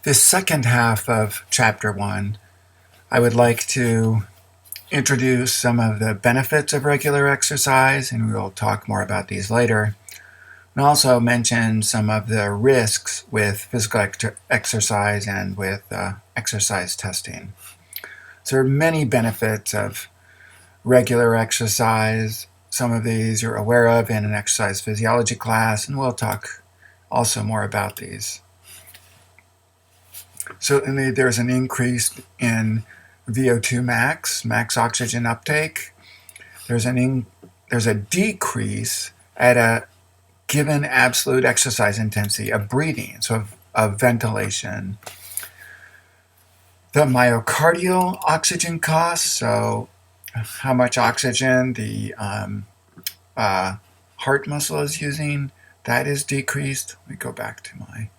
This second half of Chapter 1, I would like to introduce some of the benefits of regular exercise, and we'll talk more about these later, and also mention some of the risks with physical exercise and with exercise testing. So there are many benefits of regular exercise. Some of these you're aware of in an exercise physiology class, and we'll talk also more about these. Certainly there's an increase in VO2 max oxygen uptake. There's a decrease at a given absolute exercise intensity of breathing, so of ventilation. The myocardial oxygen cost, so how much oxygen the heart muscle is using, that is decreased. Let me go back to my...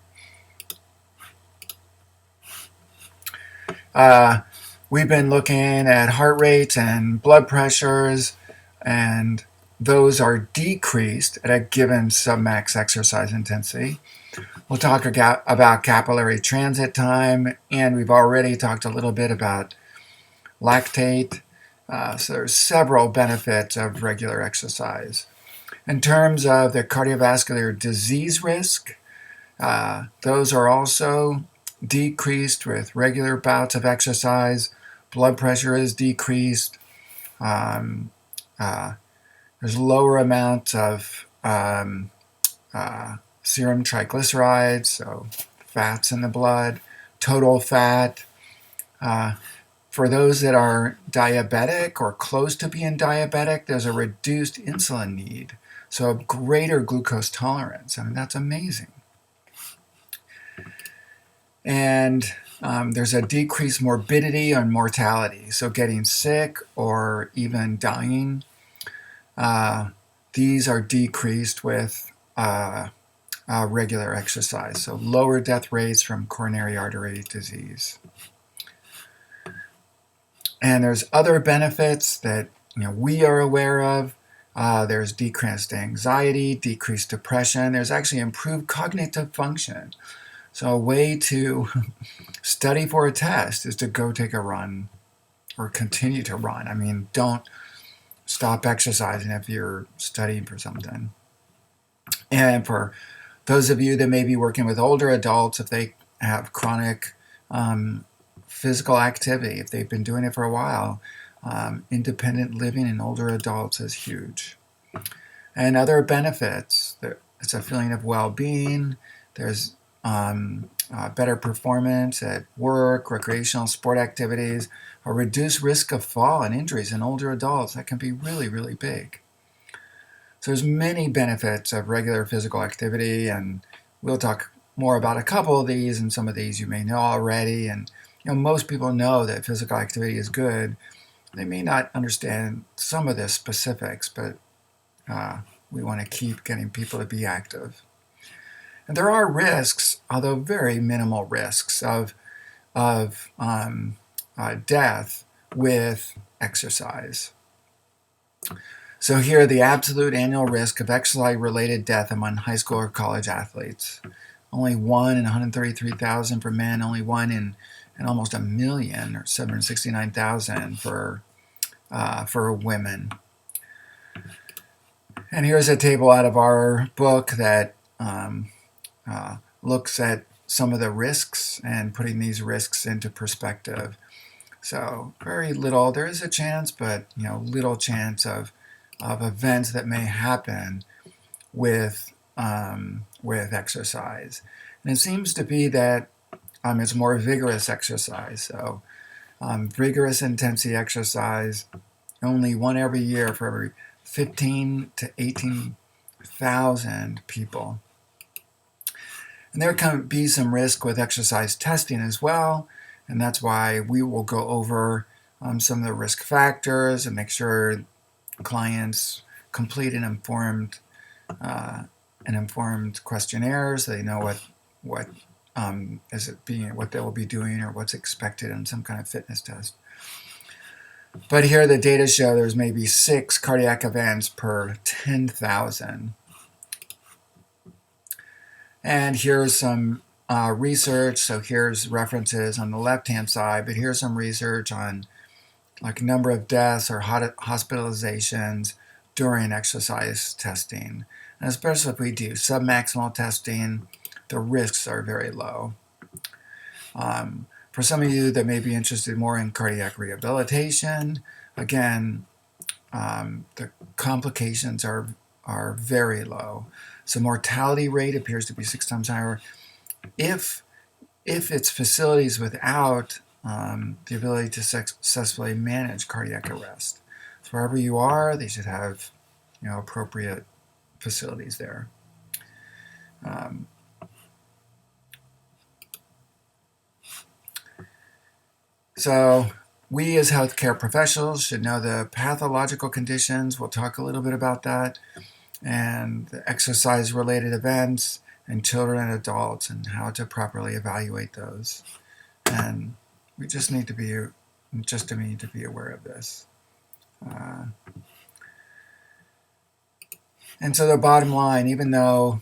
we've been looking at heart rates and blood pressures, and those are decreased at a given submax exercise intensity. We'll talk about capillary transit time, and we've already talked a little bit about lactate. So there's several benefits of regular exercise. In terms of the cardiovascular disease risk, those are also decreased with regular bouts of exercise. Blood pressure is decreased. There's lower amounts of serum triglycerides, so fats in the blood, total fat. For those that are diabetic or close to being diabetic, there's a reduced insulin need, so a greater glucose tolerance. I mean, that's amazing. And there's a decreased morbidity and mortality, so getting sick or even dying. These are decreased with regular exercise, so lower death rates from coronary artery disease. And there's other benefits that we are aware of. There's decreased anxiety, decreased depression. There's actually improved cognitive function. So a way to study for a test is to go take a run or continue to run. I mean, don't stop exercising if you're studying for something. And for those of you that may be working with older adults, if they have chronic physical activity, if they've been doing it for a while, independent living in older adults is huge. And other benefits, it's a feeling of well-being. There's better performance at work, recreational sport activities, or reduced risk of fall and injuries in older adults. That can be really, really big. So there's many benefits of regular physical activity, and we'll talk more about a couple of these, and some of these you may know already. And most people know that physical activity is good. They may not understand some of the specifics, but we want to keep getting people to be active. And there are risks, although very minimal risks, of death with exercise. So here are the absolute annual risk of exercise-related death among high school or college athletes. Only 1 in 133,000 for men, only 1 in almost a million, or 769,000 for women. And here's a table out of our book that looks at some of the risks and putting these risks into perspective. So very little, there is a chance, but little chance of events that may happen with exercise. And it seems to be that it's more vigorous exercise. So vigorous intensity exercise, only one every year for every 15 to 18,000 people. And there can be some risk with exercise testing as well, and that's why we will go over some of the risk factors and make sure clients complete an informed questionnaire so they know what they will be doing or what's expected in some kind of fitness test. But here the data show there's maybe 6 cardiac events per 10,000. And here's some research. So here's references on the left-hand side, but here's some research on like number of deaths or hospitalizations during exercise testing. And especially if we do submaximal testing, the risks are very low. For some of you that may be interested more in cardiac rehabilitation, again, the complications are very low. So mortality rate appears to be 6 times higher if it's facilities without the ability to successfully manage cardiac arrest. So wherever you are, they should have appropriate facilities there. So we as healthcare professionals should know the pathological conditions. We'll talk a little bit about that, and the exercise-related events in children and adults, and how to properly evaluate those. And we just need to be aware of this. And so the bottom line, even though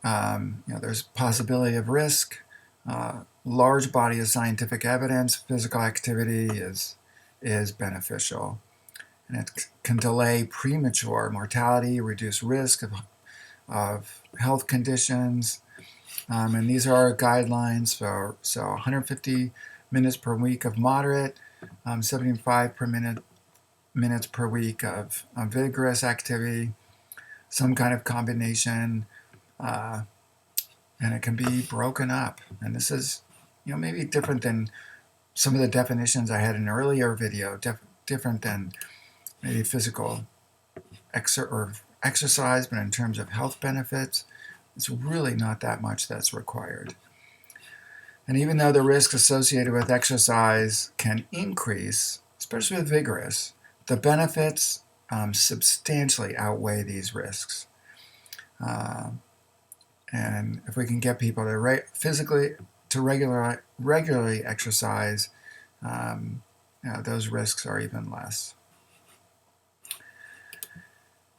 there's possibility of risk, large body of scientific evidence, physical activity is beneficial, and it can delay premature mortality, reduce risk of health conditions, and these are our guidelines for 150 minutes per week of moderate, 75 minutes per week of vigorous activity, some kind of combination, and it can be broken up. And this is maybe different than some of the definitions I had in an earlier video, different than maybe physical exercise, but in terms of health benefits, it's really not that much that's required. And even though the risks associated with exercise can increase, especially with vigorous, the benefits substantially outweigh these risks. And if we can get people to regularly exercise, those risks are even less.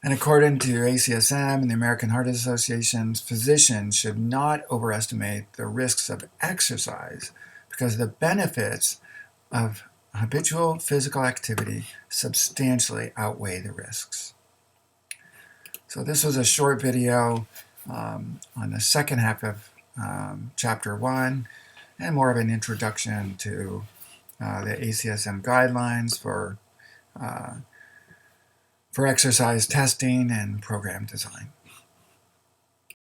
And according to ACSM and the American Heart Association, physicians should not overestimate the risks of exercise, because the benefits of habitual physical activity substantially outweigh the risks. So this was a short video on the second half of Chapter 1, and more of an introduction to the ACSM guidelines for exercise testing and program design.